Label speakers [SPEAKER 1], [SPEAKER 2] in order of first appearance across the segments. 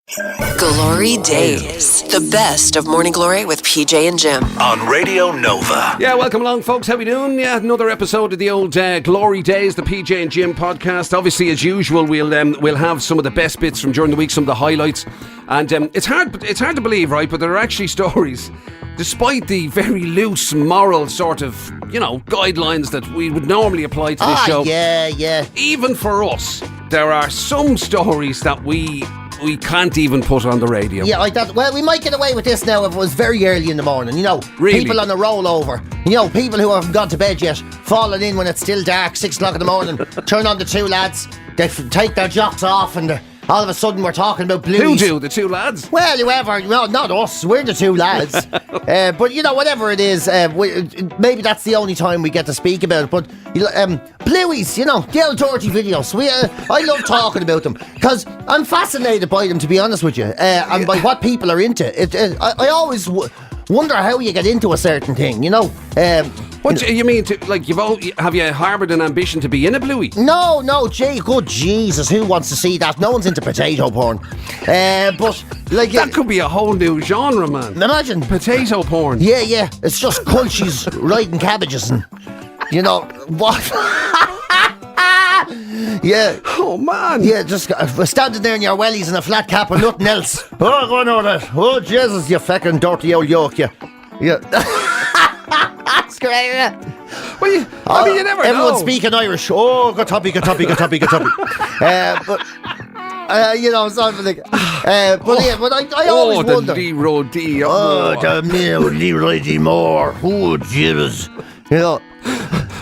[SPEAKER 1] GloryDaze, the best of Morning Glory with PJ and Jim.
[SPEAKER 2] On Radio Nova.
[SPEAKER 3] Yeah, welcome along, folks. How we doing? Yeah, another episode of the old GloryDaze, the PJ and Jim podcast. Obviously, as usual, we'll have some of the best bits from during the week, some of the highlights, and it's hard to believe, right? But there are actually stories, despite the very loose moral sort of guidelines that we would normally apply to this show.
[SPEAKER 4] Yeah.
[SPEAKER 3] Even for us, there are some stories that we can't even put on the radio.
[SPEAKER 4] Yeah, like that. Well, we might get away with this now if it was very early in the morning.
[SPEAKER 3] Really?
[SPEAKER 4] People on a rollover. People who haven't gone to bed yet, falling in when it's still dark, 6 o'clock in the morning. Turn on the two lads. They take their jocks off, and all of a sudden we're talking about blues.
[SPEAKER 3] Who do? The two lads?
[SPEAKER 4] Well, whoever. Well, not us. We're the two lads. But whatever it is, maybe that's the only time we get to speak about it. But blueies, the old dirty videos. I love talking about them because I'm fascinated by them, to be honest with you, and by what people are into. I always wonder how you get into a certain thing.
[SPEAKER 3] What do you mean? Have you harboured an ambition to be in a bluey?
[SPEAKER 4] No, good Jesus, who wants to see that? No one's into potato porn. But
[SPEAKER 3] that could be a whole new genre, man.
[SPEAKER 4] Imagine
[SPEAKER 3] potato porn.
[SPEAKER 4] Yeah. It's just culchies riding cabbages and what? Yeah.
[SPEAKER 3] Oh man.
[SPEAKER 4] Yeah, just standing there in your wellies in a flat cap and nothing else. Oh, go on all that. Oh Jesus, you fucking dirty old yoke, you. Yeah. That's great.
[SPEAKER 3] Well, you never know.
[SPEAKER 4] Everyone's speaking Irish. Oh, go toppy. But something like. But I always wonder.
[SPEAKER 3] Leroy D.
[SPEAKER 4] The Leroy D. Moore. Oh, Jesus.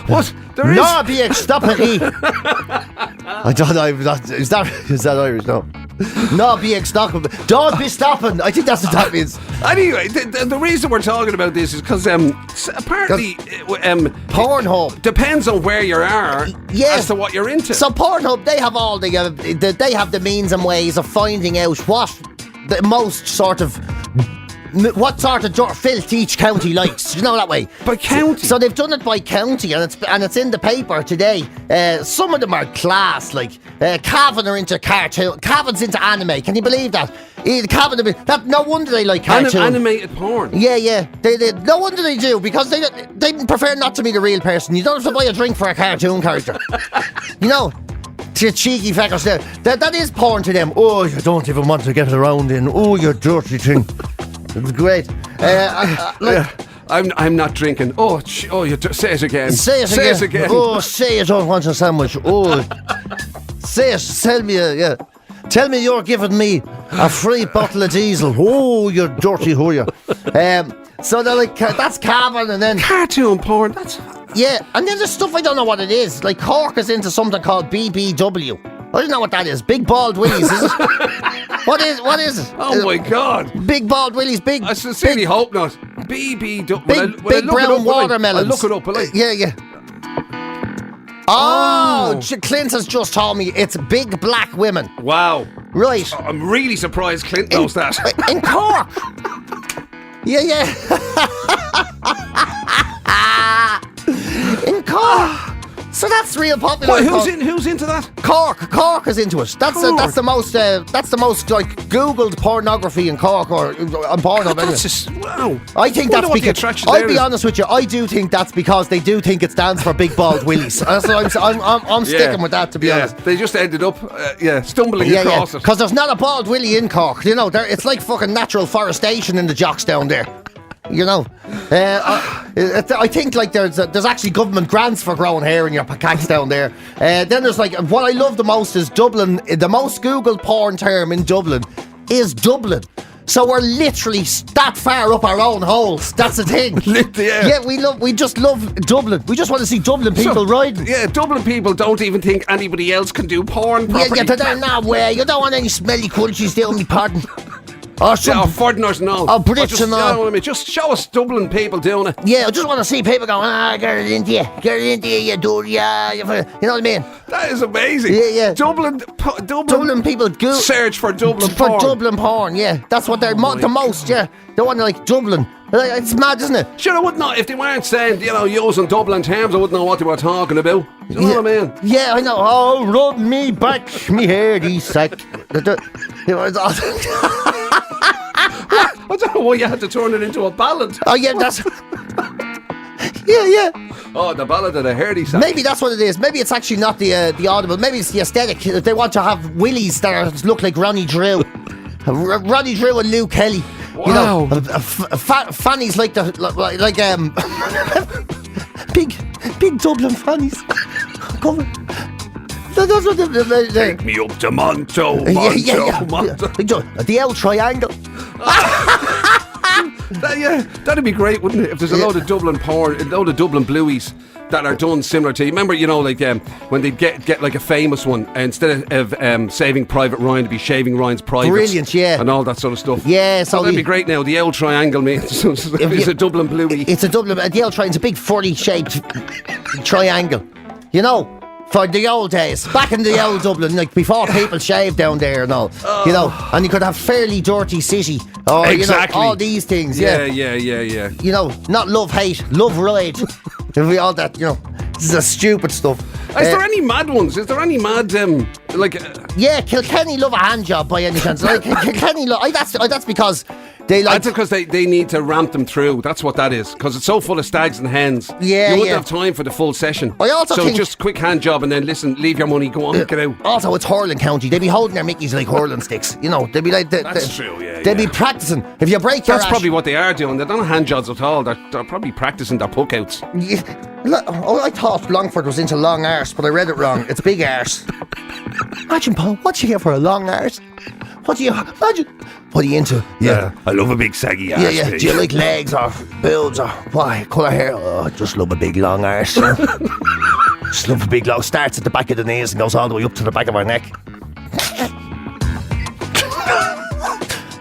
[SPEAKER 3] What? There is.
[SPEAKER 4] No, be stopping. I don't know. Is that Irish? No. No, be stopping. Don't be stopping. I think that's what that means.
[SPEAKER 3] Anyway, the reason we're talking about this is because apparently
[SPEAKER 4] Pornhub
[SPEAKER 3] depends on where you are as to what you're into.
[SPEAKER 4] So Pornhub, they have all they have the means and ways of finding out what the most sort of filth each county likes, that way.
[SPEAKER 3] By county?
[SPEAKER 4] So they've done it by county, and it's in the paper today. Some of them are class, like Cavan are into cartoon. Cavan's into anime. Can you believe that? No wonder they like cartoon.
[SPEAKER 3] Animated porn.
[SPEAKER 4] Yeah. They no wonder they do, because they prefer not to meet a real person. You don't have to buy a drink for a cartoon character. To cheeky feckers there. That is porn to them. Oh, you don't even want to get around in. Oh, you dirty thing. It's great.
[SPEAKER 3] I'm not drinking. Oh, say it again.
[SPEAKER 4] Say it again. Oh, say you don't want a sandwich. Oh, say it. Tell me you're giving me a free bottle of diesel. Oh, you dirty hooyer. So they're like, that's Cavan, and then
[SPEAKER 3] cartoon porn. That's
[SPEAKER 4] and then there's stuff I don't know what it is. Like Cork is into something called BBW. I don't know what that is. Big bald willies, is it? What is it?
[SPEAKER 3] Oh my God!
[SPEAKER 4] Big bald willies, big.
[SPEAKER 3] I sincerely hope not.
[SPEAKER 4] Big brown watermelons.
[SPEAKER 3] I'll look it up.
[SPEAKER 4] Yeah. Oh, Clint has just told me it's big black women.
[SPEAKER 3] Wow.
[SPEAKER 4] Right.
[SPEAKER 3] I'm really surprised Clint knows that.
[SPEAKER 4] In Cork. Yeah. In Cork. So that's real popular.
[SPEAKER 3] Well, who's into that?
[SPEAKER 4] Cork is into it. That's the most like Googled pornography in Cork or on Pornhub.
[SPEAKER 3] That's just wow.
[SPEAKER 4] I think that's because I'll be honest with you. I do think that's because they do think it stands for big bald willies. So I'm sticking with that, to be honest.
[SPEAKER 3] They just ended up stumbling across it
[SPEAKER 4] because there's not a bald willy in Cork. It's like fucking natural forestation in the jocks down there. I think like there's actually government grants for growing hair in your cacks down there. Then there's like, what I love the most is Dublin. The most Googled porn term in Dublin is Dublin. So we're literally that far up our own holes. That's the thing. Yeah, we just love Dublin. We just want to see Dublin people riding.
[SPEAKER 3] Yeah, Dublin people don't even think anybody else can do porn properly.
[SPEAKER 4] Yeah, no way. You don't want any smelly cultures down me pardon.
[SPEAKER 3] Foreigners and all.
[SPEAKER 4] Brits and all.
[SPEAKER 3] Just show us Dublin people doing it.
[SPEAKER 4] Yeah, I just want to see people going, get it into you, you do, yeah. You know what I mean?
[SPEAKER 3] That is amazing.
[SPEAKER 4] Yeah.
[SPEAKER 3] Dublin
[SPEAKER 4] people
[SPEAKER 3] search for Dublin
[SPEAKER 4] porn.
[SPEAKER 3] For
[SPEAKER 4] Dublin porn, yeah. That's what they're the most, yeah. They want to like Dublin. It's mad, isn't it?
[SPEAKER 3] Sure, I wouldn't know. If they weren't saying, using Dublin terms, I wouldn't know what they were talking about. You know what I mean?
[SPEAKER 4] Yeah, I know. Oh, rub me back, me hair, sack. It was all-
[SPEAKER 3] I don't know why you had to turn it into a ballad.
[SPEAKER 4] Oh yeah, that's yeah.
[SPEAKER 3] Oh, the ballad of the Hardy sack.
[SPEAKER 4] Maybe that's what it is. Maybe it's actually not the audible. Maybe it's the aesthetic. They want to have willies that look like Ronnie Drew. Ronnie Drew and Lou Kelly. You know, fannies like big Dublin fannies. Come on. That's what they
[SPEAKER 3] Take me up to Monto.
[SPEAKER 4] The L triangle.
[SPEAKER 3] That'd be great, wouldn't it? If there's a load of Dublin porn, a load of Dublin blueies that are done similar to. Remember, like when they get like a famous one, instead of Saving Private Ryan, to be Shaving Ryan's Privates.
[SPEAKER 4] Brilliant, yeah,
[SPEAKER 3] and all that sort of stuff.
[SPEAKER 4] Yeah, so
[SPEAKER 3] that'd be great. Now the L triangle means it's a Dublin bluey.
[SPEAKER 4] It's a Dublin. The L triangle. It's a big furry shaped triangle. You know. For the old days, back in the old Dublin, like before people shaved down there and all, you know, and you could have fairly dirty city, or
[SPEAKER 3] exactly.
[SPEAKER 4] You know, all these things,
[SPEAKER 3] Yeah.
[SPEAKER 4] You know, not love, hate, love, ride, all that, you know. This is the stupid stuff.
[SPEAKER 3] Is there any mad ones? Is there any mad
[SPEAKER 4] Yeah, Kilkenny love a hand job by any chance. Like Kilkenny love. That's because. That's
[SPEAKER 3] because they need to ramp them through. That's what that is. Because it's so full of stags and hens.
[SPEAKER 4] Yeah,
[SPEAKER 3] you wouldn't have time for the full session.
[SPEAKER 4] I also think
[SPEAKER 3] just quick hand job and then listen, leave your money, go on, get out.
[SPEAKER 4] Also, it's hurling county. They'd be holding their mickeys like hurling sticks. You know, they'd be like
[SPEAKER 3] that's true. Yeah,
[SPEAKER 4] they'd be practicing. If you break your
[SPEAKER 3] that's probably what they are doing. They're not hand jobs at all. They're probably practicing their puck outs.
[SPEAKER 4] Yeah. I thought Longford was into long arse, but I read it wrong. It's big arse. Imagine, Paul, what you get for a long arse? What do you imagine? What are you into?
[SPEAKER 3] Yeah, I love a big saggy arse.
[SPEAKER 4] Yeah. Do you like legs or boobs or what colour hair? Oh, I just love a big long arse. Just love a big long. Starts at the back of the knees and goes all the way up to the back of our neck.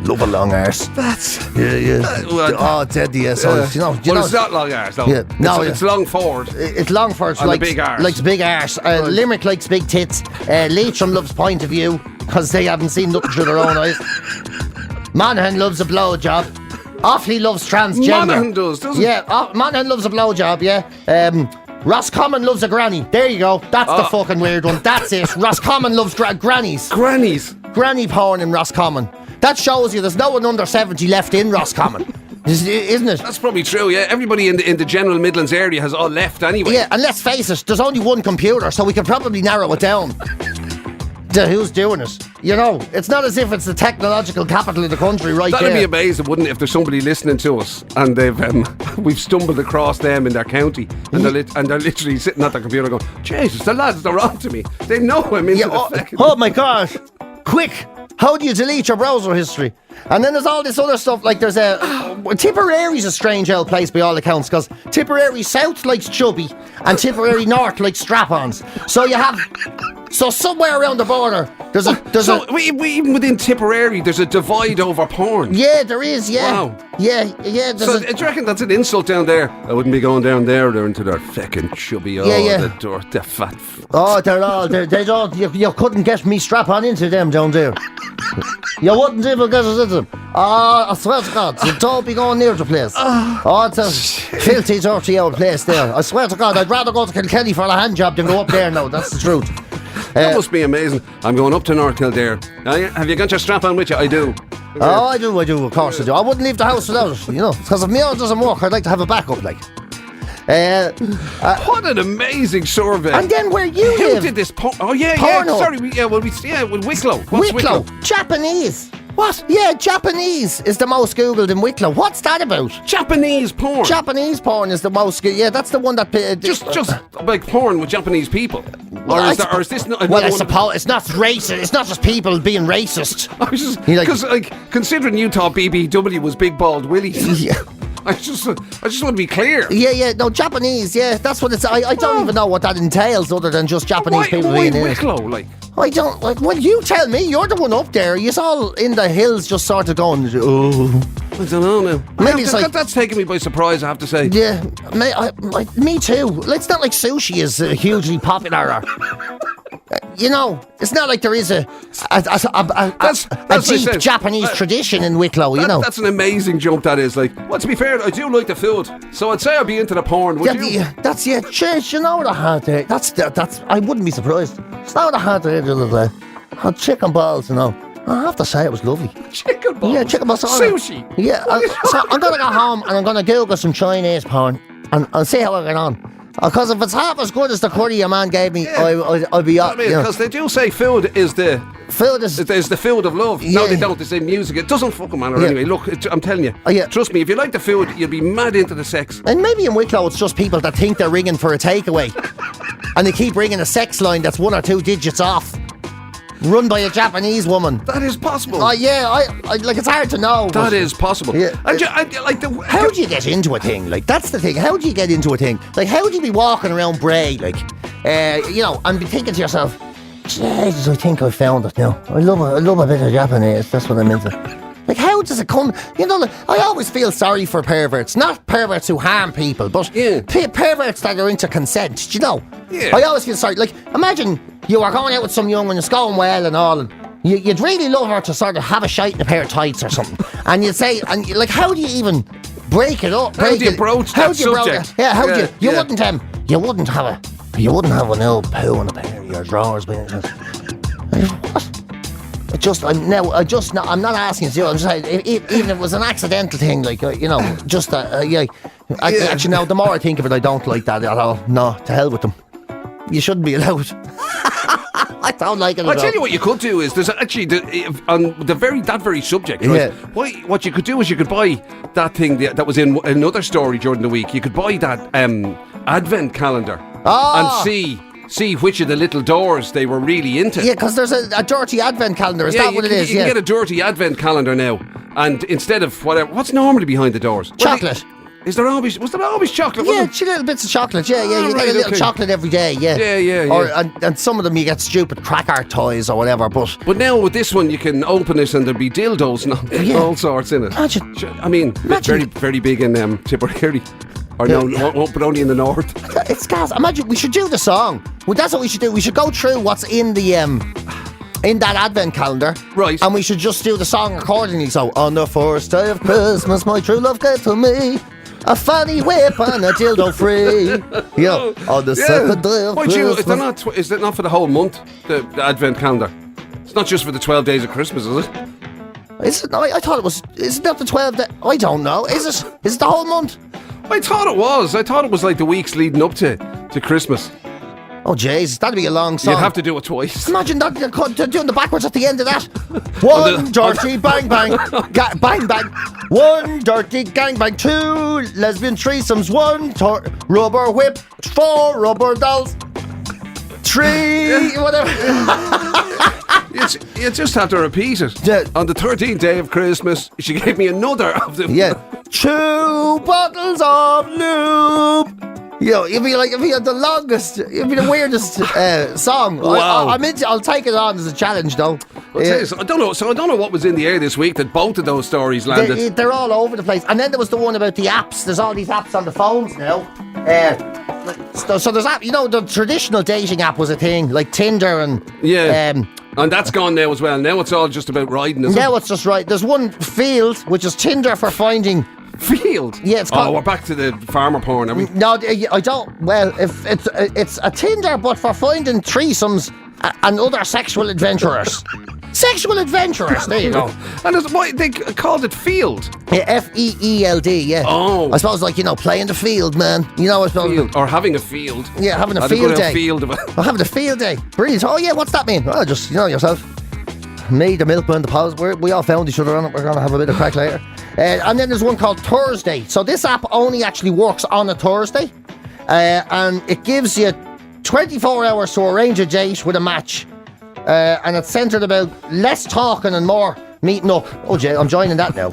[SPEAKER 4] Love a long arse.
[SPEAKER 3] That's
[SPEAKER 4] deadly. Yeah. So you know,
[SPEAKER 3] it's not long arse. No, it's long forward.
[SPEAKER 4] It's long forward.
[SPEAKER 3] Like big arse.
[SPEAKER 4] Likes big arse. Limerick likes big tits. Leitrim loves point of view because they haven't seen nothing through their own eyes. Monaghan loves a blowjob. Offaly loves transgender.
[SPEAKER 3] Monaghan does, doesn't
[SPEAKER 4] it? Yeah, Monaghan loves a blowjob. Yeah. Roscommon loves a granny. There you go. That's the fucking weird one. That's it. Roscommon loves grannies. Granny porn in Roscommon. That shows you there's no one under 70 left in Roscommon. Isn't it?
[SPEAKER 3] That's probably true, yeah. Everybody in the general Midlands area has all left anyway.
[SPEAKER 4] Yeah, and let's face it, there's only one computer, so we can probably narrow it down to who's doing it. You know, it's not as if it's the technological capital of the country right there.
[SPEAKER 3] That'd be amazing, wouldn't it, if there's somebody listening to us and we've stumbled across them in their county and they're literally sitting at their computer going, Jesus, the lads, they're on to me. They know I'm into the fucking...
[SPEAKER 4] Oh my gosh. Quick. How do you delete your browser history? And then there's all this other stuff, like there's Tipperary's a strange old place by all accounts, because Tipperary South likes chubby and Tipperary North likes strap-ons. So somewhere around the border,
[SPEAKER 3] even within Tipperary, there's a divide over porn.
[SPEAKER 4] Yeah, there is, yeah.
[SPEAKER 3] Wow.
[SPEAKER 4] Yeah.
[SPEAKER 3] So do you reckon that's an insult down there? I wouldn't be going down there. They're into their fucking chubby, the fat...
[SPEAKER 4] Oh, they don't, you couldn't get me strap-on into them down there. You wouldn't even get us into them. I swear to God, so don't be going near the place. It's a filthy, dirty old place there. I swear to God, I'd rather go to Kilkenny for a hand job than go up there now. That's the truth.
[SPEAKER 3] That must be amazing. I'm going up to North Kildare. Have you got your strap on with you? I do.
[SPEAKER 4] I do, of course I do. I wouldn't leave the house without it, you know, because if my own doesn't work, I'd like to have a backup, like.
[SPEAKER 3] What an amazing survey.
[SPEAKER 4] And then where you live.
[SPEAKER 3] Who did this? Sorry, with Wicklow. What's
[SPEAKER 4] Wicklow? Japanese.
[SPEAKER 3] What?
[SPEAKER 4] Yeah, Japanese is the most Googled in Wicklow. What's that about?
[SPEAKER 3] Japanese porn.
[SPEAKER 4] Japanese porn is the most. Yeah, that's the one that.
[SPEAKER 3] Just like porn with Japanese people. Or is this not?
[SPEAKER 4] Well, I suppose it's not racist. It's not just people being racist.
[SPEAKER 3] I was just because considering you thought BBW was Big Bald Willies.
[SPEAKER 4] Yeah.
[SPEAKER 3] I just want to be clear.
[SPEAKER 4] Yeah, no, Japanese, yeah, that's what it's. I don't even know what that entails other than just Japanese people being in it.
[SPEAKER 3] Wicklow, like?
[SPEAKER 4] I don't, well, you tell me, you're the one up there. You're all in the hills just sort of going, oh.
[SPEAKER 3] I don't know now.
[SPEAKER 4] Maybe it's
[SPEAKER 3] that's taken me by surprise, I have to say.
[SPEAKER 4] Yeah, me too. It's not like sushi is hugely popular. You know, it's not like there is a deep Japanese tradition in Wicklow, you know.
[SPEAKER 3] That's an amazing jump, that is. Like, well, to be fair, I do like the food, so I'd say I'd be into the porn, would you?
[SPEAKER 4] Cheers, you know what I had there? That's, I wouldn't be surprised. It's not what I had there the other day. I had chicken balls, you know. I have to say it was lovely.
[SPEAKER 3] Chicken balls.
[SPEAKER 4] Yeah, chicken balls.
[SPEAKER 3] Sushi.
[SPEAKER 4] Yeah, so I'm gonna go home and I'm gonna Google some Chinese porn and see how I get on. Because if it's half as good as the curry your man gave me, I'll be up.
[SPEAKER 3] Because they do say food is the food of love.
[SPEAKER 4] Yeah.
[SPEAKER 3] No, they don't. They say music. It doesn't fucking matter anyway. Look, I'm telling you. Trust me, if you like the food, you'll be mad into the sex.
[SPEAKER 4] And maybe in Wicklow it's just people that think they're ringing for a takeaway. And they keep ringing a sex line that's 1 or 2 digits off. Run by a Japanese woman.
[SPEAKER 3] That is possible.
[SPEAKER 4] Oh yeah, I like it's hard to know.
[SPEAKER 3] That is possible.
[SPEAKER 4] Yeah. How do you get into a thing? Like that's the thing. How do you get into a thing? Like how do you be walking around Bray, like, and be thinking to yourself, Jesus, I think I found it now. I love a bit of Japanese. That's what I'm into. Like how does it come? Like, I always feel sorry for perverts, not perverts who harm people, but perverts that are into consent. Yeah. I always feel sorry. Like imagine you are going out with some young and it's going well and all, and you'd really love her to sort of have a shite in a pair of tights or something, and you'd say, and like, how do you even break it up?
[SPEAKER 3] How do you broach that subject?
[SPEAKER 4] You wouldn't have an old poo in a pair of your drawers, by any chance? What? I'm not asking you. I'm just saying, even if it was an accidental thing, like actually, now the more I think of it, I don't like that at all. No, to hell with them. You shouldn't be allowed. I don't like it at all.
[SPEAKER 3] I'll tell you what you could do is there's actually on that very subject. Right? What you could do is you could buy that thing that was in another story during the week. You could buy that advent calendar and see which of the little doors they were really into.
[SPEAKER 4] Yeah, because there's a dirty advent calendar. Is that what it is?
[SPEAKER 3] You can get a dirty advent calendar now, and instead of what's normally behind the doors?
[SPEAKER 4] Chocolate.
[SPEAKER 3] Was there always chocolate?
[SPEAKER 4] Yeah, little bits of chocolate. Yeah, you get a little chocolate every day. Yeah. And some of them you get stupid cracker toys or whatever. But
[SPEAKER 3] now with this one, you can open it and there'll be dildos and all sorts in it.
[SPEAKER 4] Imagine.
[SPEAKER 3] Very, very big in Tipperary. Or but only in the north.
[SPEAKER 4] It's gas. Imagine, we should do the song. Well, that's what we should do. We should go through what's in the in that advent calendar,
[SPEAKER 3] right? And
[SPEAKER 4] we should just do the song accordingly. So, on the first day of Christmas, my true love gave to me a fanny whip and a dildo free. On the second day of Christmas.
[SPEAKER 3] Is it not for the whole month, the advent calendar? It's not just for the 12 days of Christmas, is it?
[SPEAKER 4] Is it? I thought it was. Is it not the 12 days? I don't know. Is it? Is it the whole month?
[SPEAKER 3] I thought it was. I thought it was like the weeks leading up to Christmas.
[SPEAKER 4] Oh, jeez, that'd be a long song.
[SPEAKER 3] You'd have to do it twice.
[SPEAKER 4] Imagine that, doing the backwards at the end of that. One dirty bang bang, bang bang. One dirty gang bang. 2 lesbian threesomes. 1 rubber whip. 4 rubber dolls. 3 whatever.
[SPEAKER 3] You just have to repeat it.
[SPEAKER 4] Yeah.
[SPEAKER 3] On the 13th day of Christmas, she gave me another of them.
[SPEAKER 4] Yeah. 2 bottles of lube. It'd be the longest, it'd be the weirdest song.
[SPEAKER 3] Wow.
[SPEAKER 4] I'll take it on as a challenge, though.
[SPEAKER 3] I don't know. So I don't know what was in the air this week that both of those stories landed.
[SPEAKER 4] They're all over the place. And then there was the one about the apps. There's all these apps on the phones now. So there's the traditional dating app was a thing, like Tinder and
[SPEAKER 3] and that's gone now as well. Now it's all just about riding.
[SPEAKER 4] Now it's just right. There's one Field, which is Tinder for finding.
[SPEAKER 3] Field?
[SPEAKER 4] Yeah, it's called.
[SPEAKER 3] Oh, we're back to the farmer porn, are we?
[SPEAKER 4] No, I don't. Well, if it's a Tinder, but for finding threesomes and other sexual adventurers. Sexual adventurers, there you go.
[SPEAKER 3] And why they called it Field?
[SPEAKER 4] Yeah, FEELD, yeah.
[SPEAKER 3] Oh.
[SPEAKER 4] I suppose, playing the field, man. I suppose.
[SPEAKER 3] Field. Or having a field.
[SPEAKER 4] Yeah, having a field day. Having a field day. Brilliant. Oh, yeah, what's that mean? Well, just, yourself. Me, the milkman, the pals, we all found each other on it. We're going to have a bit of crack later. And then there's one called Thursday. So this app only actually works on a Thursday. And it gives you 24 hours to arrange a date with a match. And it's centred about less talking and more meeting up. Oh, Jay, I'm joining that now.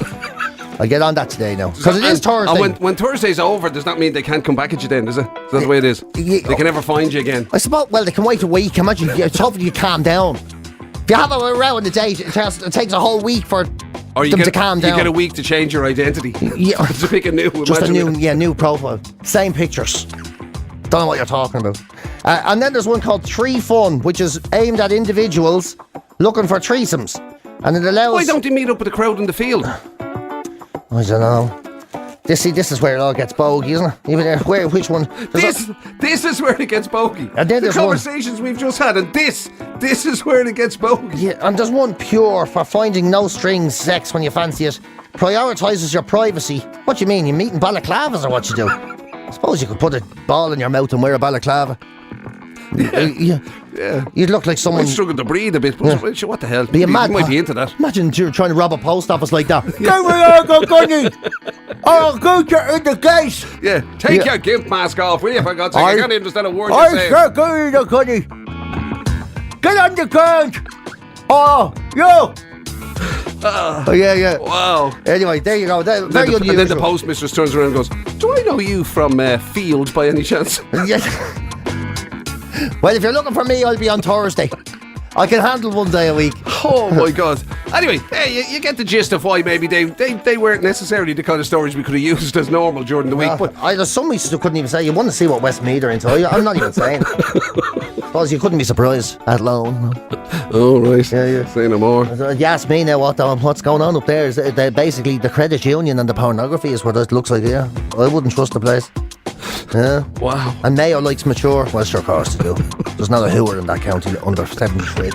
[SPEAKER 4] I'll get on that today now. Because it is Thursday.
[SPEAKER 3] And when Thursday's over, does that mean they can't come back at you then, does it? Is that the way it is? They can never find you again.
[SPEAKER 4] I suppose, they can wait a week. Imagine, hopefully you calm down. If you have a row on the date, it takes a whole week for them to calm down.
[SPEAKER 3] You get a week to change your identity.
[SPEAKER 4] Yeah.
[SPEAKER 3] To pick a new.
[SPEAKER 4] Just a new profile. Same pictures. Don't know what you're talking about. And then there's one called Tree Fun, which is aimed at individuals looking for threesomes. And it allows...
[SPEAKER 3] Why don't you meet up with a crowd in the field?
[SPEAKER 4] I don't know. This is where it all gets bogey, isn't it? Even there, which one?
[SPEAKER 3] This is where it gets bogey.
[SPEAKER 4] And then
[SPEAKER 3] the
[SPEAKER 4] there's
[SPEAKER 3] conversations we've just had, and this is where it gets bogey.
[SPEAKER 4] Yeah, and there's one pure for finding no strings sex when you fancy it. Prioritises your privacy. What do you mean? You meeting balaclavas or what you do? I suppose you could put a ball in your mouth and wear a balaclava.
[SPEAKER 3] Yeah.
[SPEAKER 4] You'd look like someone.
[SPEAKER 3] I'm struggling to breathe a bit, but what the hell?
[SPEAKER 4] Be a mad
[SPEAKER 3] you might be into that.
[SPEAKER 4] Imagine you're trying to rob a post office like that. I'll go to in the case.
[SPEAKER 3] Yeah, take your gimp mask off, will you? For God's sake, I can't understand a word you're saying.
[SPEAKER 4] Go in the gunny. Get on the ground. Oh, you. Yeah.
[SPEAKER 3] Wow.
[SPEAKER 4] Anyway, there you go. Very unusual.
[SPEAKER 3] And then the postmistress turns around and goes, "Do I know you from Field by any chance?"
[SPEAKER 4] Yeah. Well, if you're looking for me, I'll be on Thursday. I can handle one day a week.
[SPEAKER 3] Oh my God. Anyway, hey, you get the gist of why maybe they weren't necessarily the kind of stories we could have used as normal during the week. But
[SPEAKER 4] there's some weeks you couldn't even say. You want to see what Westmead are into. I'm not even saying. Because you couldn't be surprised at loan.
[SPEAKER 3] Oh, right.
[SPEAKER 4] Yeah.
[SPEAKER 3] Say no more.
[SPEAKER 4] You ask me now what's going on up there. Is basically the credit union and the pornography is what it looks like. Yeah, I wouldn't trust the place. Yeah.
[SPEAKER 3] Wow.
[SPEAKER 4] And Mayo likes mature. Well, sure, of course they do. There's not a hooer in that county under 73.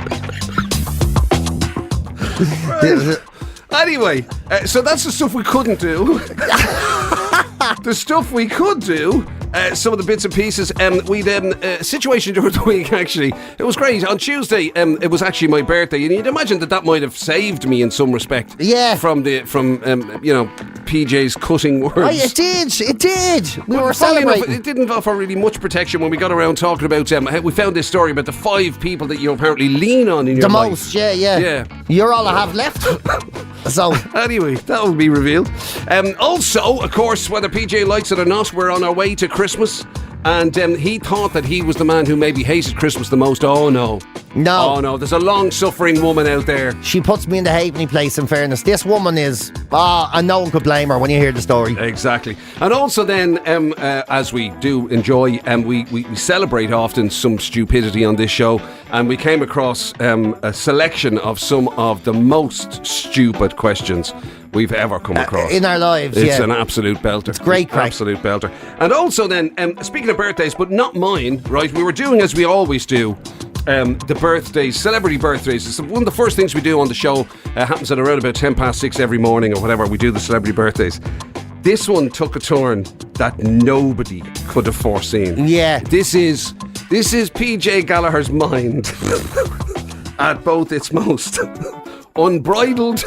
[SPEAKER 3] Anyway, so that's the stuff we couldn't do. The stuff we could do, some of the bits and pieces. We'd a situation during the week, actually. It was great. On Tuesday, it was actually my birthday, and you'd imagine that might have saved me in some respect.
[SPEAKER 4] Yeah.
[SPEAKER 3] From PJ's cutting words.
[SPEAKER 4] Oh, it did. We were celebrating.
[SPEAKER 3] Enough, it didn't offer really much protection when we got around talking about. We found this story about the 5 people that you apparently lean on in your life.
[SPEAKER 4] The most, yeah. You're all I have left. So
[SPEAKER 3] anyway, that will be revealed. Also, of course, whether PJ likes it or not, we're on our way to Christmas. And he thought that he was the man who maybe hated Christmas the most. Oh no. There's a long-suffering woman out there.
[SPEAKER 4] She puts me in the halfpenny place, in fairness. This woman is, and no one could blame her when you hear the story.
[SPEAKER 3] Exactly. And also then, as we do enjoy, we celebrate often some stupidity on this show, and we came across a selection of some of the most stupid questions we've ever come across
[SPEAKER 4] in our lives.
[SPEAKER 3] It's an absolute belter.
[SPEAKER 4] It's great crack.
[SPEAKER 3] Absolute belter. And also then, speaking of birthdays, but not mine, right? We were doing as we always do. The birthdays, celebrity birthdays. It's one of the first things we do on the show. Happens at around about 6:10 every morning or whatever. We do the celebrity birthdays. This one took a turn that nobody could have foreseen.
[SPEAKER 4] Yeah.
[SPEAKER 3] This is PJ Gallagher's mind at both its most unbridled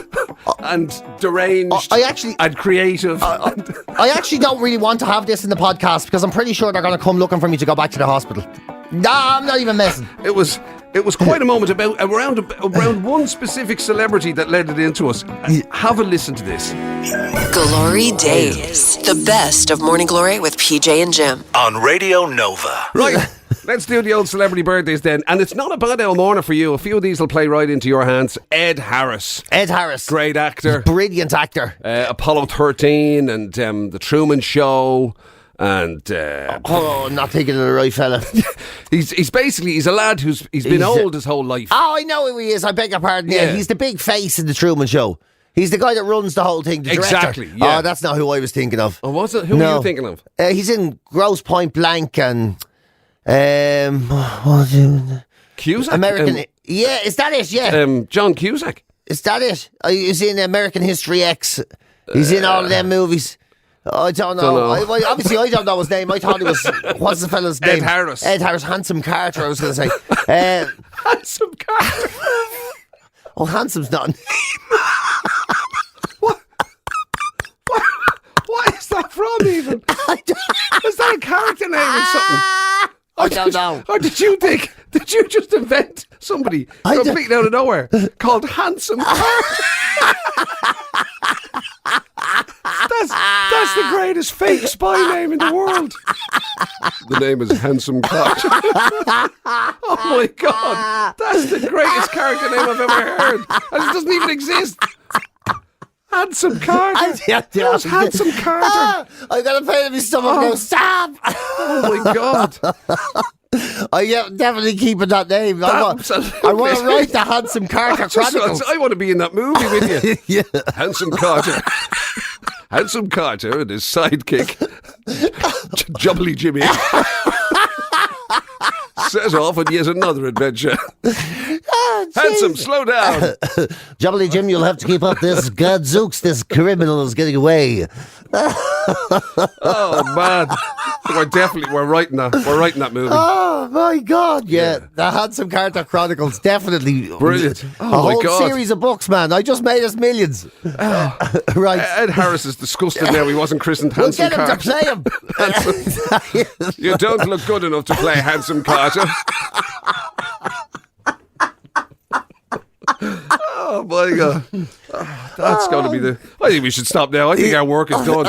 [SPEAKER 3] and deranged and creative.
[SPEAKER 4] I actually don't really want to have this in the podcast because I'm pretty sure they're going to come looking for me to go back to the hospital. No, I'm not even messing.
[SPEAKER 3] It was quite a moment about around one specific celebrity that led it into us. Have a listen to this.
[SPEAKER 1] GloryDaze, the best of Morning Glory with PJ and Jim
[SPEAKER 2] on Radio Nova.
[SPEAKER 3] Right. Let's do the old celebrity birthdays then. And it's not a bad old morning for you. A few of these will play right into your hands. Ed Harris. Great actor.
[SPEAKER 4] Brilliant actor.
[SPEAKER 3] Apollo 13 and The Truman Show. And
[SPEAKER 4] not thinking of the right fella.
[SPEAKER 3] he's a lad he's been old his whole life.
[SPEAKER 4] Oh, I know who he is. I beg your pardon. Yeah, he's the big face in the Truman Show. He's the guy that runs the whole thing. The director.
[SPEAKER 3] Exactly. Yeah.
[SPEAKER 4] Oh, that's not who I was thinking of.
[SPEAKER 3] Oh, was it? Who were you thinking of?
[SPEAKER 4] He's in Grosse Point Blank and
[SPEAKER 3] Cusack.
[SPEAKER 4] American. Yeah, is that it? Yeah.
[SPEAKER 3] John Cusack.
[SPEAKER 4] Is that it? He's in American History X. He's in all of them movies. I don't know. Obviously, I don't know his name. I thought it was... What's the fella's name?
[SPEAKER 3] Ed Harris.
[SPEAKER 4] Handsome Carter, I was going to say.
[SPEAKER 3] Handsome Carter?
[SPEAKER 4] Oh, Handsome's not a name.
[SPEAKER 3] What is that from, even? Is that a character name or something?
[SPEAKER 4] I don't know.
[SPEAKER 3] Or did you just invent somebody completely out of nowhere called Handsome Carter? That's the greatest fake spy name in the world. The name is Handsome Carter. Oh my God. That's the greatest character name I've ever heard. And it doesn't even exist. Handsome Carter. Who's Handsome Carter?
[SPEAKER 4] I got a pain in my stomach now. Stop!
[SPEAKER 3] Oh my God.
[SPEAKER 4] I definitely keeping that name. I want to write the Handsome Carter Chronicles.
[SPEAKER 3] I want to be in that movie with you.
[SPEAKER 4] Yeah.
[SPEAKER 3] Handsome Carter. Handsome Carter and his sidekick, Jubbly Jimmy, set off on yet another adventure. Handsome, slow down.
[SPEAKER 4] Jubbly Jim, you'll have to keep up this. Gadzooks, this criminal is getting away.
[SPEAKER 3] Oh man, we're writing that movie.
[SPEAKER 4] Oh my God, yeah. The Handsome Carter Chronicles, definitely
[SPEAKER 3] Brilliant.
[SPEAKER 4] A whole series of books, man. I just made us millions. Right.
[SPEAKER 3] Ed Harris is disgusted now he wasn't christened
[SPEAKER 4] We'll
[SPEAKER 3] Handsome
[SPEAKER 4] get him
[SPEAKER 3] Carter.
[SPEAKER 4] to play him.
[SPEAKER 3] You don't look good enough to play Handsome Carter. Oh my God. That's going to be the... I think we should stop now. I think our work is done.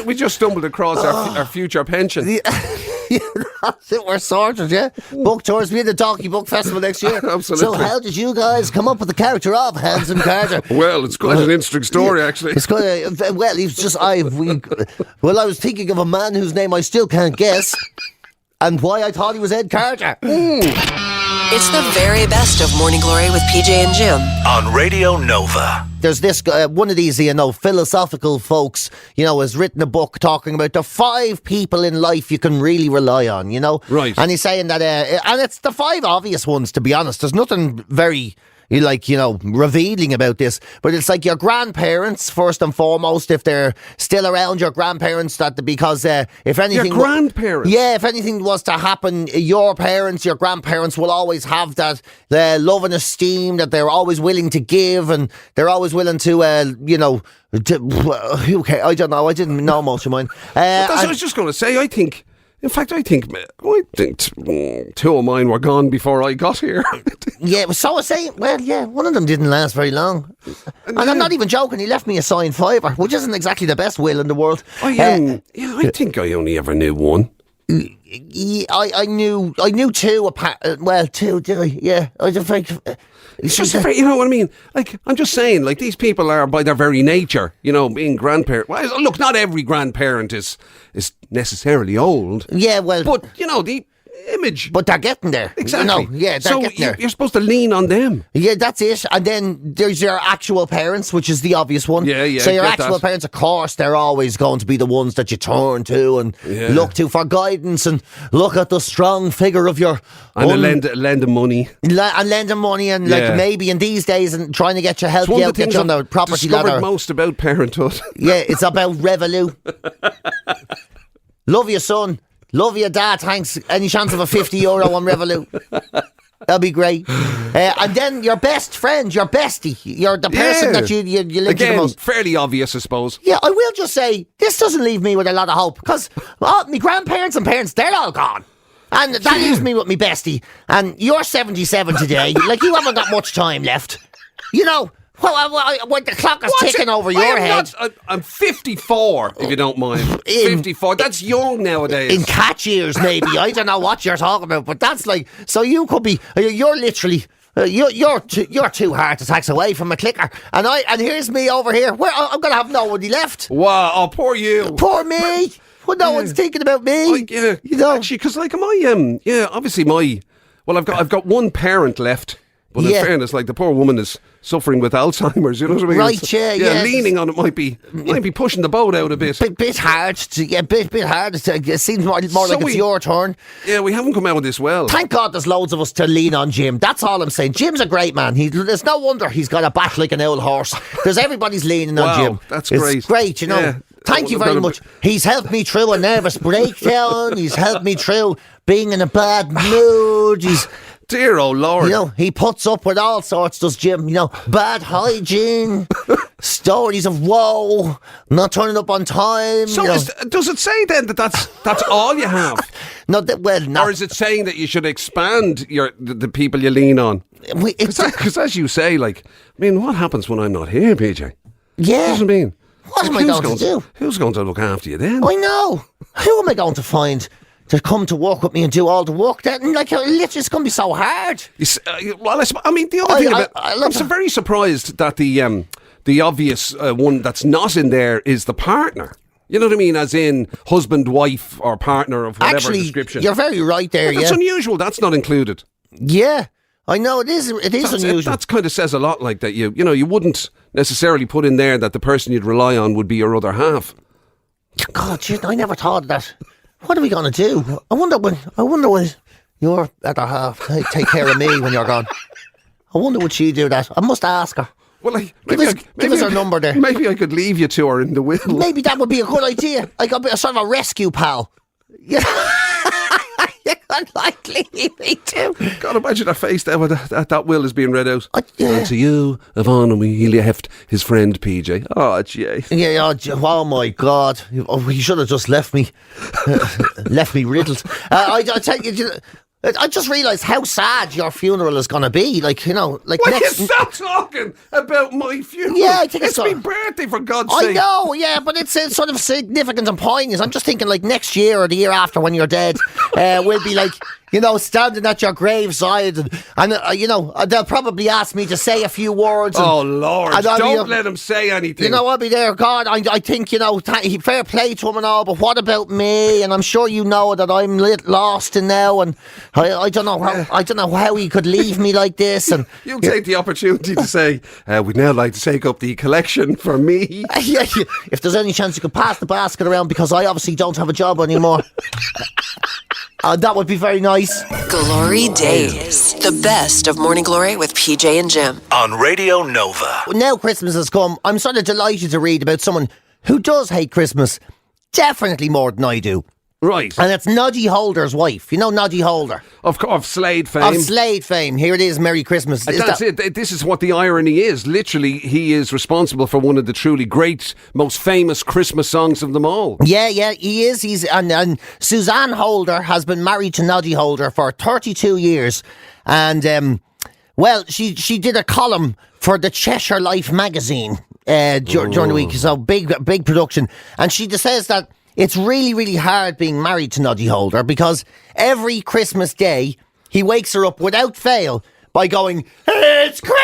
[SPEAKER 3] We just stumbled across our future pension.
[SPEAKER 4] That's it, we're sorted, yeah? Book tours, be in the Donkey Book Festival next year.
[SPEAKER 3] Absolutely.
[SPEAKER 4] So how did you guys come up with the character of Handsome Carter?
[SPEAKER 3] Well, it's quite an interesting story, actually.
[SPEAKER 4] It's quite well, he's just... I was thinking of a man whose name I still can't guess, and why I thought he was Ed Carter.
[SPEAKER 1] It's the very best of Morning Glory with PJ and Jim.
[SPEAKER 2] On Radio Nova.
[SPEAKER 4] There's this guy, one of these, philosophical folks, has written a book talking about the 5 people in life you can really rely on,
[SPEAKER 3] Right.
[SPEAKER 4] And he's saying that, and it's the 5 obvious ones, to be honest. There's nothing very... revealing about this, but it's like your grandparents first and foremost, if they're still around, your grandparents, because if anything,
[SPEAKER 3] your grandparents,
[SPEAKER 4] if anything was to happen, your grandparents will always have that love and esteem that they're always willing to give, and they're always willing to, who cares? I don't know. I didn't know much of mine.
[SPEAKER 3] That's what I was just going to say. I think two of mine were gone before I got here.
[SPEAKER 4] Yeah, so I was saying, one of them didn't last very long. And I'm not even joking, he left me a signed fiver, which isn't exactly the best will in the world.
[SPEAKER 3] I think I only ever knew one.
[SPEAKER 4] I knew 2 2, did I? Yeah, I just think...
[SPEAKER 3] It's just, you know what I mean? Like, I'm just saying, like, these people are, by their very nature, being grandparent. Well, look, not every grandparent is necessarily old.
[SPEAKER 4] Yeah, well...
[SPEAKER 3] But, the image.
[SPEAKER 4] But they're getting there.
[SPEAKER 3] Exactly.
[SPEAKER 4] They're getting there.
[SPEAKER 3] You're supposed to lean on them.
[SPEAKER 4] Yeah, that's it. And then there's your actual parents, which is the obvious one.
[SPEAKER 3] Yeah.
[SPEAKER 4] So your actual parents, of course, they're always going to be the ones that you turn to and look to for guidance, and look at the strong figure of your...
[SPEAKER 3] And lend them money.
[SPEAKER 4] And lend them money, and maybe in these days, and trying to get you help out, get you on the property ladder.
[SPEAKER 3] Discovered most about parenthood.
[SPEAKER 4] Yeah, it's about Revolut. Love your son. Love you, Dad, thanks. Any chance of a €50 on Revolut? That'll be great. And then your best friend, your bestie, you're the person that you link to the most.
[SPEAKER 3] Fairly obvious, I suppose.
[SPEAKER 4] Yeah, I will just say, this doesn't leave me with a lot of hope, because my grandparents and parents, they're all gone. And that leaves me with me bestie. And you're 77 today. Like, you haven't got much time left. When the clock is ticking over your head.
[SPEAKER 3] I'm 54, if you don't mind. 54. That's young nowadays.
[SPEAKER 4] In catch years, maybe. I don't know what you're talking about, but that's like... So you could be... You're literally... You're 2 heart attacks away from a clicker. And here's me over here. Where I'm going to have nobody left.
[SPEAKER 3] Wow. Oh, poor you.
[SPEAKER 4] Poor me. Well, no one's thinking about me.
[SPEAKER 3] Actually, because like obviously I've got one parent left. But in fairness, like, the poor woman is suffering with Alzheimer's, you know what I mean?
[SPEAKER 4] Right, yeah.
[SPEAKER 3] Leaning on it might be pushing the boat out a bit.
[SPEAKER 4] Bit hard. Bit hard. It seems more like it's your turn.
[SPEAKER 3] Yeah, we haven't come out of this well.
[SPEAKER 4] Thank God there's loads of us to lean on Jim. That's all I'm saying. Jim's a great man. There's no wonder he's got a back like an old horse. Because everybody's leaning on Jim.
[SPEAKER 3] That's great.
[SPEAKER 4] It's great, Yeah. Thank you very much. He's helped me through a nervous breakdown. He's helped me through being in a bad mood.
[SPEAKER 3] Dear oh Lord.
[SPEAKER 4] He puts up with all sorts, does Jim. Bad hygiene, stories of woe, not turning up on time.
[SPEAKER 3] So does it say then that that's all you have?
[SPEAKER 4] No, not.
[SPEAKER 3] Or is it saying that you should expand the people you lean on? Because as you say, like, I mean, what happens when I'm not here, PJ?
[SPEAKER 4] Yeah.
[SPEAKER 3] What does it mean?
[SPEAKER 4] What am I going to do?
[SPEAKER 3] Who's going to look after you then?
[SPEAKER 4] I know. Who am I going to find to come to work with me and do all the work? Literally, it's going to be so hard.
[SPEAKER 3] The other thing I'm so very surprised that the obvious one that's not in there is the partner. You know what I mean? As in husband, wife, or partner of whatever description.
[SPEAKER 4] You're very right there,
[SPEAKER 3] That's unusual. That's not included.
[SPEAKER 4] Yeah. I know it is unusual.
[SPEAKER 3] That kind of says a lot, like that. You know, you wouldn't necessarily put in there that the person you'd rely on would be your other half.
[SPEAKER 4] God, shit, I never thought of that. What are we gonna do? I wonder when your other half take care of me when you're gone. I wonder would she do that? I must ask her.
[SPEAKER 3] Well,
[SPEAKER 4] give us her number there.
[SPEAKER 3] Maybe I could leave you to her in the will.
[SPEAKER 4] Maybe that would be a good idea. Like a sort of a rescue pal. Yeah. You could like leave me too.
[SPEAKER 3] God, imagine her face there when that will is being read out.
[SPEAKER 4] Yeah.
[SPEAKER 3] And to you, Yvonne, and he left his friend PJ. Oh, gee.
[SPEAKER 4] Yeah, oh my God. He should have just left me. Left me riddled. I tell you, I just realised how sad your funeral is going to be. Like, you know, like
[SPEAKER 3] Will you stop talking about my funeral?
[SPEAKER 4] Yeah, I think
[SPEAKER 3] it's my birthday, for God's
[SPEAKER 4] I
[SPEAKER 3] sake.
[SPEAKER 4] know, yeah, but it's sort of significant and poignant. I'm just thinking, like, next year or the year after when you're dead, we'll be like, you know, standing at your graveside, and you know, they'll probably ask me to say a few words.
[SPEAKER 3] Oh Lord! Don't let him say anything.
[SPEAKER 4] You know, I'll be there. God, I think, you know, fair play to him and all, but what about me? And I'm sure you know that I'm lost in now, and I don't know how I don't know how he could leave me like this. And
[SPEAKER 3] you'll take the opportunity to say, we'd now like to take up the collection for me.
[SPEAKER 4] Yeah, if there's any chance you could pass the basket around, because I obviously don't have a job anymore. That would be very nice.
[SPEAKER 1] GloryDaze, the best of Morning Glory with PJ and Jim.
[SPEAKER 2] On Radio Nova.
[SPEAKER 4] Now Christmas has come, I'm sort of delighted to read about someone who does hate Christmas definitely more than I do.
[SPEAKER 3] Right.
[SPEAKER 4] And it's Noddy Holder's wife. You know Noddy Holder?
[SPEAKER 3] Of Slade fame.
[SPEAKER 4] Of Slade fame. Here it is, Merry Christmas.
[SPEAKER 3] That's it. This is what the irony is. Literally, he is responsible for one of the truly great, most famous Christmas songs of them all.
[SPEAKER 4] Yeah, he is. And Suzanne Holder has been married to Noddy Holder for 32 years. And, well, she did a column for the Cheshire Life magazine during the week. So big production. And she just says that it's really, really hard being married to Noddy Holder, because every Christmas day he wakes her up without fail by going, "It's Christmas!"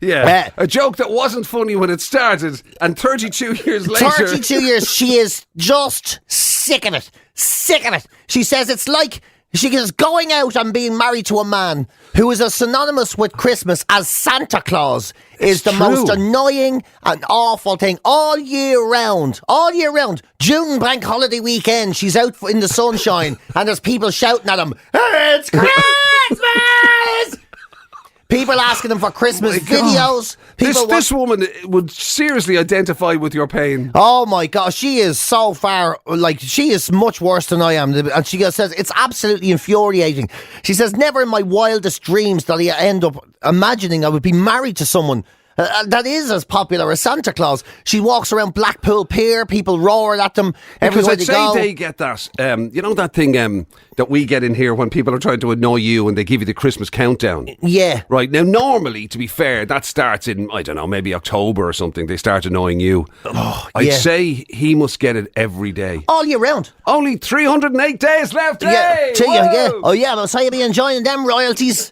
[SPEAKER 3] Yeah, a joke that wasn't funny when it started, and 32 years later...
[SPEAKER 4] 32 years, she is just sick of it. Sick of it. She says it's like... She is going out and being married to a man who is as synonymous with Christmas as Santa Claus is the most annoying and awful thing all year round. All year round. June bank holiday weekend, she's out in the sunshine and there's people shouting at him, "It's Christmas!" People asking them for Christmas videos.
[SPEAKER 3] This woman would seriously identify with your pain.
[SPEAKER 4] Oh my God, she is so far, like, she is much worse than I am. And she says, it's absolutely infuriating. She says, never in my wildest dreams did I end up imagining I would be married to someone that is as popular as Santa Claus. She walks around Blackpool Pier, people roar at them everywhere they go.
[SPEAKER 3] Because I'd say they get that, you know that thing that we get in here when people are trying to annoy you and they give you the Christmas countdown?
[SPEAKER 4] Yeah.
[SPEAKER 3] Right, now normally, to be fair, that starts in, I don't know, maybe October or something. They start annoying you. I'd say he must get it every day.
[SPEAKER 4] All year round.
[SPEAKER 3] Only 308 days left,
[SPEAKER 4] yeah.
[SPEAKER 3] Yeah.
[SPEAKER 4] Oh yeah, well, so you'll be enjoying them royalties.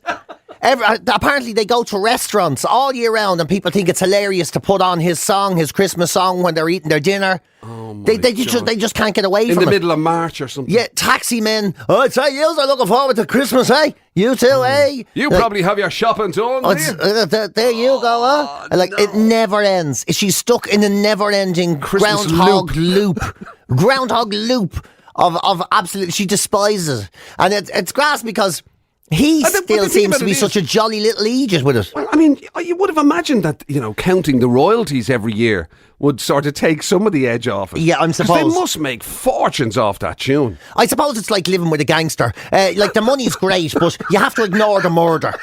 [SPEAKER 4] Apparently they go to restaurants all year round and people think it's hilarious to put on his Christmas song when they're eating their dinner.
[SPEAKER 3] Oh my
[SPEAKER 4] they just can't get away from it.
[SPEAKER 3] In the middle of March or something.
[SPEAKER 4] Yeah, taxi men. Oh, I'd say you are looking forward to Christmas, eh? You too, eh?
[SPEAKER 3] You probably have your shopping done,
[SPEAKER 4] there you go, Like, no. It never ends. She's stuck in a never-ending groundhog loop. Groundhog loop of absolute... She despises it. And it's grass because... He still seems to be such a jolly little Egypt with it.
[SPEAKER 3] Well, I mean, you would have imagined that, you know, counting the royalties every year would sort of take some of the edge off it.
[SPEAKER 4] Yeah, I'm supposed.
[SPEAKER 3] They must make fortunes off that tune.
[SPEAKER 4] I suppose it's like living with a gangster. Like, the money's great, but you have to ignore the murder.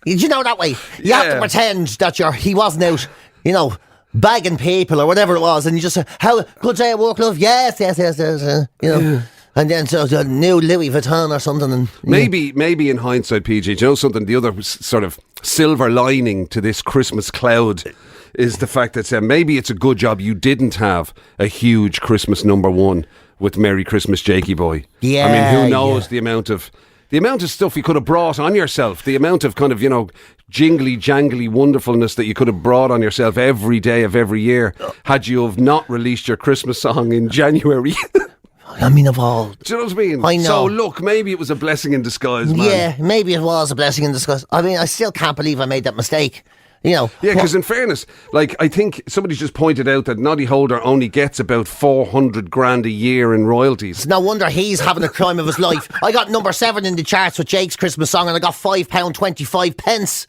[SPEAKER 4] You know that way? You have to pretend that he wasn't out, you know, bagging people or whatever it was, and you just say, "How good day at work, love?" Yes, you know. Yeah. And then so the new Louis Vuitton or something. And
[SPEAKER 3] maybe in hindsight, PG, do you know something? The other sort of silver lining to this Christmas cloud is the fact that maybe it's a good job you didn't have a huge Christmas number one with "Merry Christmas, Jakey Boy."
[SPEAKER 4] Yeah,
[SPEAKER 3] I mean, who knows the amount of stuff you could have brought on yourself, the amount of kind of, you know, jingly jangly wonderfulness that you could have brought on yourself every day of every year had you have not released your Christmas song in January.
[SPEAKER 4] I mean, of all.
[SPEAKER 3] Do you know what I mean?
[SPEAKER 4] I know.
[SPEAKER 3] So, look, maybe it was a blessing in disguise, man.
[SPEAKER 4] Yeah, maybe it was a blessing in disguise. I mean, I still can't believe I made that mistake. You know.
[SPEAKER 3] Yeah, because in fairness, like, I think somebody just pointed out that Noddy Holder only gets about 400 grand a year in royalties.
[SPEAKER 4] It's no wonder he's having a crime of his life. I got number 7 in the charts with Jake's Christmas song, and I got £5.25.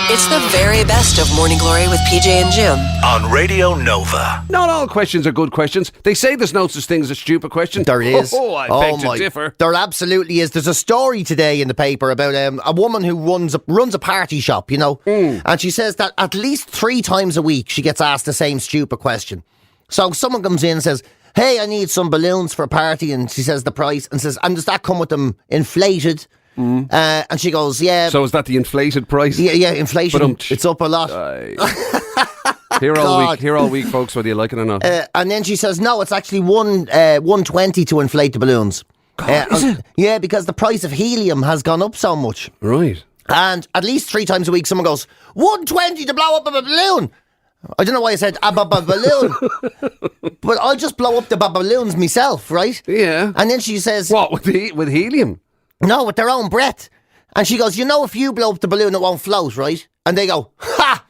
[SPEAKER 1] It's the very best of Morning Glory with PJ and Jim.
[SPEAKER 2] On Radio Nova.
[SPEAKER 3] Not all questions are good questions. They say there's no such thing as a stupid question.
[SPEAKER 4] There is.
[SPEAKER 3] Oh, I beg to differ.
[SPEAKER 4] There absolutely is. There's a story today in the paper about a woman who runs a party shop, you know, and she says that at least 3 times a week she gets asked the same stupid question. So someone comes in and says, hey, I need some balloons for a party, and she says the price and says, and does that come with them inflated? And she goes, yeah.
[SPEAKER 3] So is that the inflated price?
[SPEAKER 4] Yeah, inflation.
[SPEAKER 3] But
[SPEAKER 4] it's up a lot.
[SPEAKER 3] Here all week, folks, whether you like it or not.
[SPEAKER 4] And then she says, no, it's actually 120 to inflate the balloons.
[SPEAKER 3] Is it?
[SPEAKER 4] Yeah, because the price of helium has gone up so much.
[SPEAKER 3] Right.
[SPEAKER 4] And at least 3 times a week, someone goes, 120 to blow up a balloon. I don't know why I said a balloon, but I'll just blow up the balloons myself, right?
[SPEAKER 3] Yeah.
[SPEAKER 4] And then she says,
[SPEAKER 3] what, with helium?
[SPEAKER 4] No, with their own breath. And she goes, you know, if you blow up the balloon, it won't float, right? And they go, ha!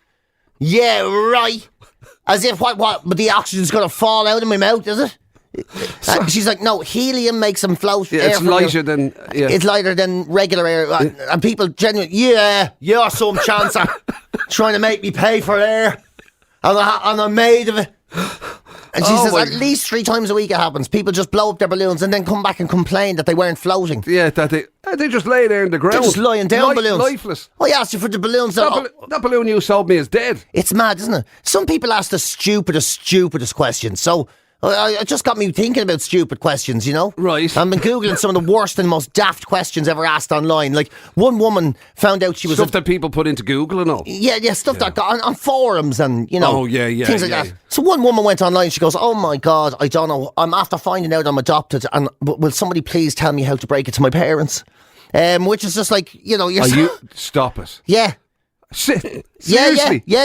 [SPEAKER 4] Yeah, right. As if but the oxygen's going to fall out of my mouth, is it? She's like, no, helium makes them float.
[SPEAKER 3] Yeah, it's lighter than... Yeah.
[SPEAKER 4] It's lighter than regular air. And people genuinely, yeah, you're some chancer trying to make me pay for air. And I'm made of it. And she says at least 3 times a week it happens. People just blow up their balloons and then come back and complain that they weren't floating.
[SPEAKER 3] Yeah, that they just lay there in the ground.
[SPEAKER 4] They're just lying down, balloons.
[SPEAKER 3] Lifeless.
[SPEAKER 4] I asked you for the balloons.
[SPEAKER 3] That balloon you sold me is dead.
[SPEAKER 4] It's mad, isn't it? Some people ask the stupidest questions. So it just got me thinking about stupid questions, you know?
[SPEAKER 3] Right.
[SPEAKER 4] I've been Googling some of the worst and most daft questions ever asked online. Like, one woman found out she was...
[SPEAKER 3] Stuff that people put into Google and all.
[SPEAKER 4] Yeah, stuff that got on forums and, you know...
[SPEAKER 3] Oh, yeah,
[SPEAKER 4] things like that. So one woman went online, she goes, oh my God, I don't know, I'm after finding out I'm adopted, and will somebody please tell me how to break it to my parents? Which is just like, you know...
[SPEAKER 3] Stop it.
[SPEAKER 4] Yeah.
[SPEAKER 3] Seriously?
[SPEAKER 4] Yeah.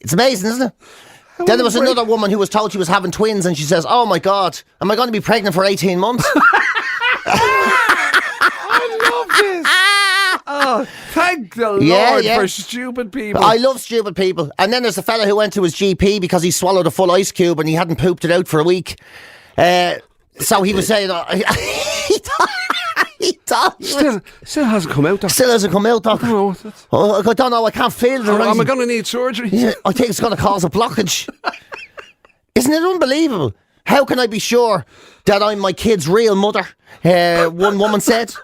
[SPEAKER 4] It's amazing, isn't it? Then there was another woman who was told she was having twins, and she says, oh my God, am I going to be pregnant for 18 months?
[SPEAKER 3] I love this. Oh, thank the Lord for stupid people.
[SPEAKER 4] I love stupid people. And then there's a fella who went to his GP because he swallowed a full ice cube and he hadn't pooped it out for a week. So he was saying,
[SPEAKER 3] Still hasn't come out, Doc.
[SPEAKER 4] Still hasn't come out, Doc. I don't know, I can't feel it.
[SPEAKER 3] Am I going to need surgery?
[SPEAKER 4] Yeah, I think it's going to cause a blockage. Isn't it unbelievable? How can I be sure that I'm my kid's real mother? One woman said.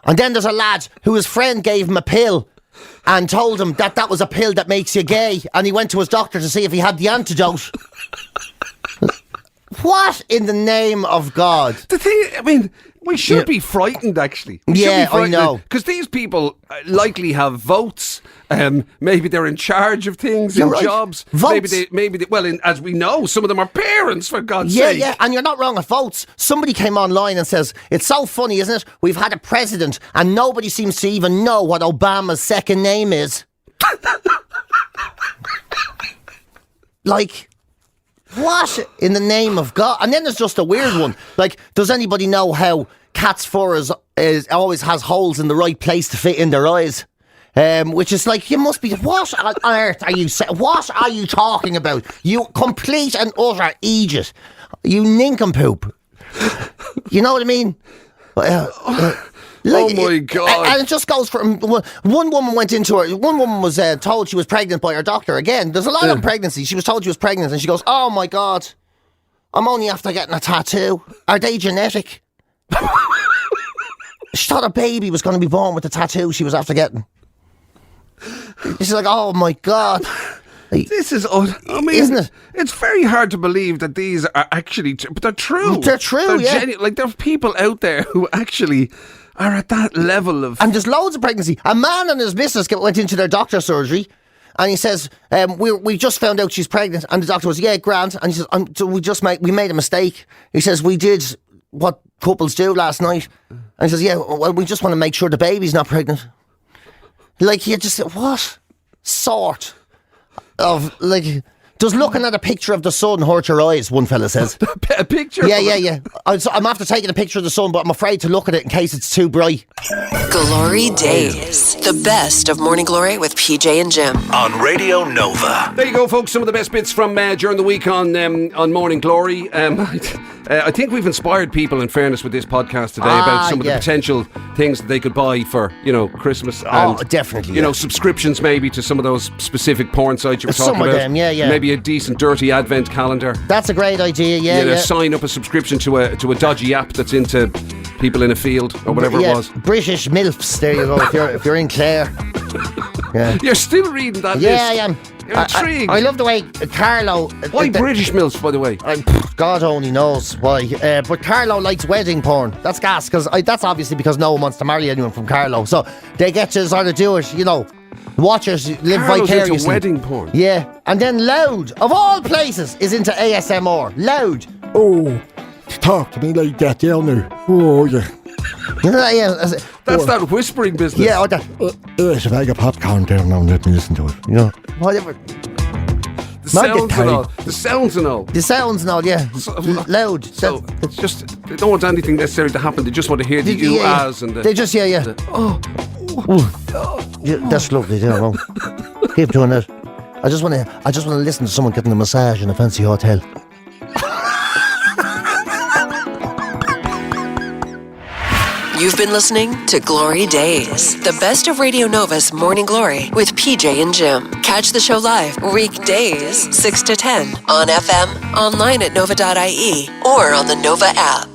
[SPEAKER 4] And then there's a lad who his friend gave him a pill and told him that was a pill that makes you gay. And he went to his doctor to see if he had the antidote. What in the name of God?
[SPEAKER 3] The thing, I mean, we should be frightened, actually.
[SPEAKER 4] I know.
[SPEAKER 3] Because these people likely have votes. Maybe they're in charge of things, jobs.
[SPEAKER 4] Votes.
[SPEAKER 3] Maybe they, as we know, some of them are parents, for God's sake.
[SPEAKER 4] Yeah, and you're not wrong at votes. Somebody came online and says, it's so funny, isn't it? We've had a president and nobody seems to even know what Obama's second name is. Like... what in the name of God? And then there's just a weird one. Like, does anybody know how cats' fur always has holes in the right place to fit in their eyes? Which is like, you must be... What on earth are you saying? What are you talking about? You complete and utter idiot. You nincompoop. You know what I mean?
[SPEAKER 3] Oh my God.
[SPEAKER 4] And it just goes from... One woman went into her... One woman was told she was pregnant by her doctor. Again, there's a lot of pregnancy. She was told she was pregnant and she goes, oh my God, I'm only after getting a tattoo. Are they genetic? She thought a baby was going to be born with the tattoo she was after getting. She's like, oh my God.
[SPEAKER 3] This is... I mean,
[SPEAKER 4] isn't it?
[SPEAKER 3] It's very hard to believe that these are actually... but they're true.
[SPEAKER 4] They're true,
[SPEAKER 3] like, there's people out there who actually... are at that level of...
[SPEAKER 4] And there's loads of pregnancy. A man and his missus went into their doctor's surgery and he says, we just found out she's pregnant. And the doctor was, yeah, grand. And he says, so we made a mistake. He says, we did what couples do last night. And he says, yeah, well, we just want to make sure the baby's not pregnant. Like, you just... what sort of... like... Does looking at a picture of the sun hurt your eyes? One fella says.
[SPEAKER 3] A picture?
[SPEAKER 4] Yeah. I'm after taking a picture of the sun, but I'm afraid to look at it in case it's too bright.
[SPEAKER 1] GloryDaze, the best of Morning Glory with PJ and Jim.
[SPEAKER 2] On Radio Nova.
[SPEAKER 3] There you go, folks. Some of the best bits from during the week on Morning Glory. I think we've inspired people, in fairness, with this podcast today about some of the potential things that they could buy for, Christmas. And,
[SPEAKER 4] definitely.
[SPEAKER 3] Subscriptions maybe to some of those specific porn sites you were talking about.
[SPEAKER 4] Some of them, yeah.
[SPEAKER 3] Maybe a decent, dirty advent calendar.
[SPEAKER 4] That's a great idea, yeah.
[SPEAKER 3] Sign up a subscription to a dodgy app that's into people in a field or whatever it was.
[SPEAKER 4] British MILFs, there you go, if you're in Clare. Yeah.
[SPEAKER 3] You're still reading that list?
[SPEAKER 4] Yeah, I am.
[SPEAKER 3] You're intrigued.
[SPEAKER 4] I love the way Carlo...
[SPEAKER 3] Why British MILFs, by the way?
[SPEAKER 4] God only knows why. But Carlo likes wedding porn. That's gas, because that's obviously because no one wants to marry anyone from Carlo. So they get to sort of do it, watch it, live
[SPEAKER 3] Carlo's
[SPEAKER 4] vicariously.
[SPEAKER 3] into wedding porn?
[SPEAKER 4] Yeah. And then Loud, of all places, is into ASMR. Loud.
[SPEAKER 5] Oh, talk to me like that, now. Oh, yeah.
[SPEAKER 3] That's that whispering business.
[SPEAKER 4] Yeah,
[SPEAKER 5] There's a bag of popcorn there now, let me listen to it.
[SPEAKER 4] Whatever.
[SPEAKER 3] The sounds and all.
[SPEAKER 4] The sounds and all, yeah. Loud.
[SPEAKER 3] So it's just, they don't want anything necessarily to happen. They just want to hear the you-as and the...
[SPEAKER 4] They just, yeah. That's lovely, Keep doing that. I just want to listen to someone getting a massage in a fancy hotel.
[SPEAKER 1] You've been listening to GloryDaze, the best of Radio Nova's Morning Glory with PJ and Jim. Catch the show live weekdays 6 to 10 on FM, online at nova.ie, or on the Nova app.